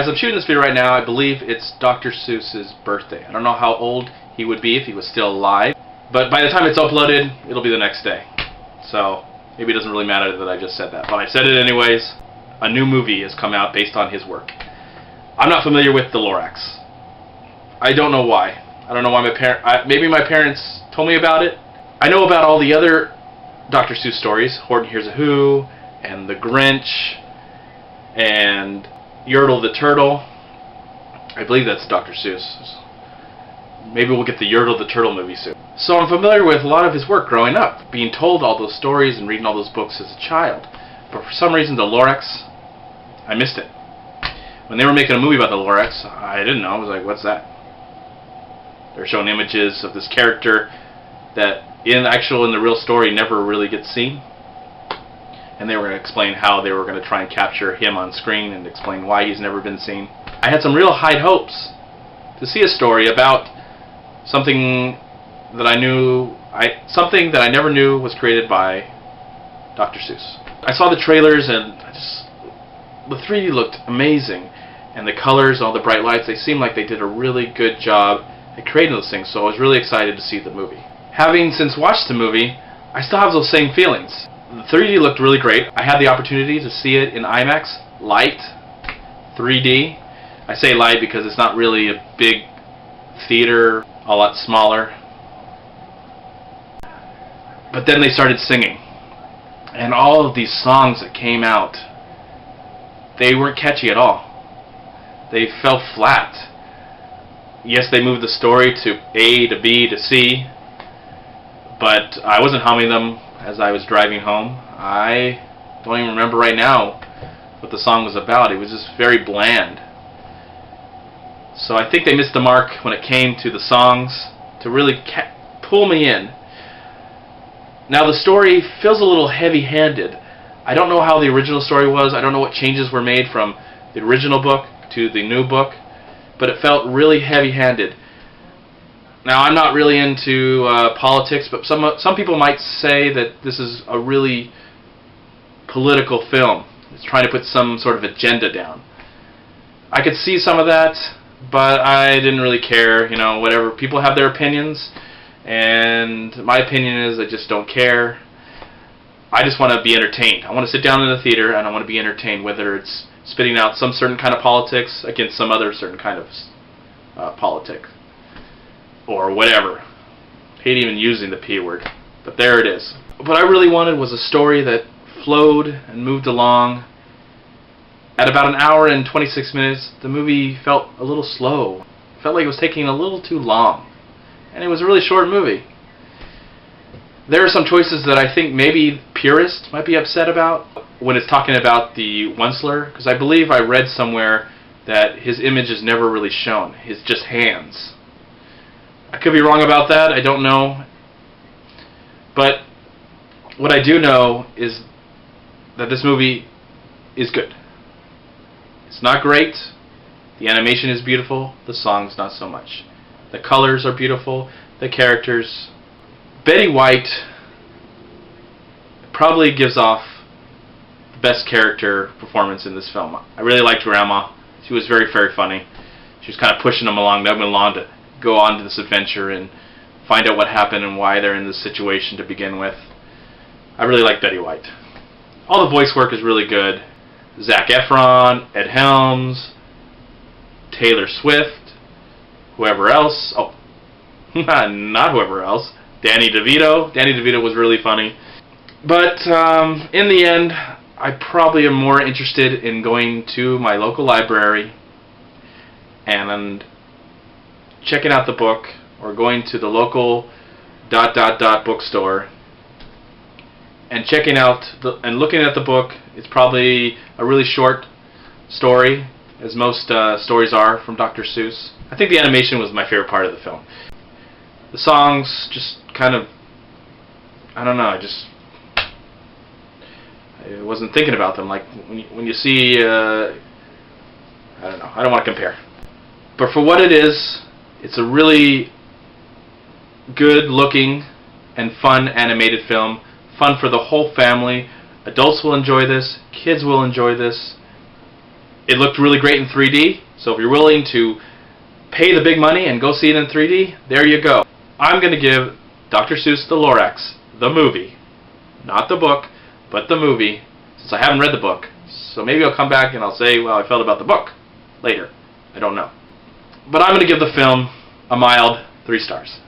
As I'm shooting this video right now, I believe it's Dr. Seuss's birthday. I don't know how old he would be if he was still alive, but by the time it's uploaded, it'll be the next day. So maybe it doesn't really matter that I just said that, but I said it anyways. A new movie has come out based on his work. I'm not familiar with the Lorax. I don't know why. I don't know why maybe my parents told me about it. I know about all the other Dr. Seuss stories, Horton Hears a Who, and The Grinch, and Yertle the Turtle. I believe that's Dr. Seuss. Maybe we'll get the Yertle the Turtle movie soon. So I'm familiar with a lot of his work growing up, being told all those stories and reading all those books as a child. But for some reason, the Lorax, I missed it. When they were making a movie about the Lorax, I didn't know. I was like, what's that? They're showing images of this character that in the real story never really gets seen. And they were going to explain how they were going to try and capture him on screen and explain why he's never been seen. I had some real high hopes to see a story about something that something that I never knew was created by Dr. Seuss. I saw the trailers and the 3D looked amazing, and the colors, all the bright lights, they seemed like they did a really good job at creating those things, so I was really excited to see the movie. Having since watched the movie, I still have those same feelings. The 3D looked really great. I had the opportunity to see it in IMAX, light, 3D. I say light because it's not really a big theater, a lot smaller. But then they started singing, and all of these songs that came out, they weren't catchy at all. They fell flat. Yes, they moved the story to A to B to C, but I wasn't humming them as I was driving home. I don't even remember right now what the song was about. It was just very bland. So I think they missed the mark when it came to the songs to really pull me in. Now the story feels a little heavy-handed. I don't know how the original story was. I don't know what changes were made from the original book to the new book, but it felt really heavy-handed. Now I'm not really into politics, but some people might say that this is a really political film. It's trying to put some sort of agenda down. I could see some of that, but I didn't really care. You know, whatever. People have their opinions, and my opinion is I just don't care. I just want to be entertained. I want to sit down in the theater and I want to be entertained, whether it's spitting out some certain kind of politics against some other certain kind of politic or whatever. I hate even using the P word, but there it is. What I really wanted was a story that flowed and moved along. At about an hour and 26 minutes, the movie felt a little slow. It felt like it was taking a little too long. And it was a really short movie. There are some choices that I think maybe purists might be upset about when it's talking about the Onceler, because I believe I read somewhere that his image is never really shown. It's just hands. I could be wrong about that. I don't know. But what I do know is that this movie is good. It's not great. The animation is beautiful. The songs not so much. The colors are beautiful. The characters. Betty White probably gives off the best character performance in this film. I really liked Grandma. She was very, very funny. She was kind of pushing them along, moving along to go on to this adventure and find out what happened and why they're in this situation to begin with. I really like Betty White. All the voice work is really good. Zac Efron, Ed Helms, Taylor Swift, whoever else. Oh, not whoever else. Danny DeVito. Danny DeVito was really funny. But in the end, I probably am more interested in going to my local library and checking out the book, or going to the local ... bookstore and checking out and looking at the book. It's probably a really short story, as most stories are from Dr. Seuss. I think the animation was my favorite part of the film. The songs just kind of, I don't know, I wasn't thinking about them. Like when you see, I don't know, I don't want to compare. But for what it is, it's a really good looking and fun animated film. Fun for the whole family. Adults will enjoy this. Kids will enjoy this. It looked really great in 3D, so if you're willing to pay the big money and go see it in 3D, there you go. I'm going to give Dr. Seuss the Lorax, the movie, not the book, but the movie, since I haven't read the book. So maybe I'll come back and I'll say how I felt about the book later. I don't know. But I'm going to give the film a mild 3 stars.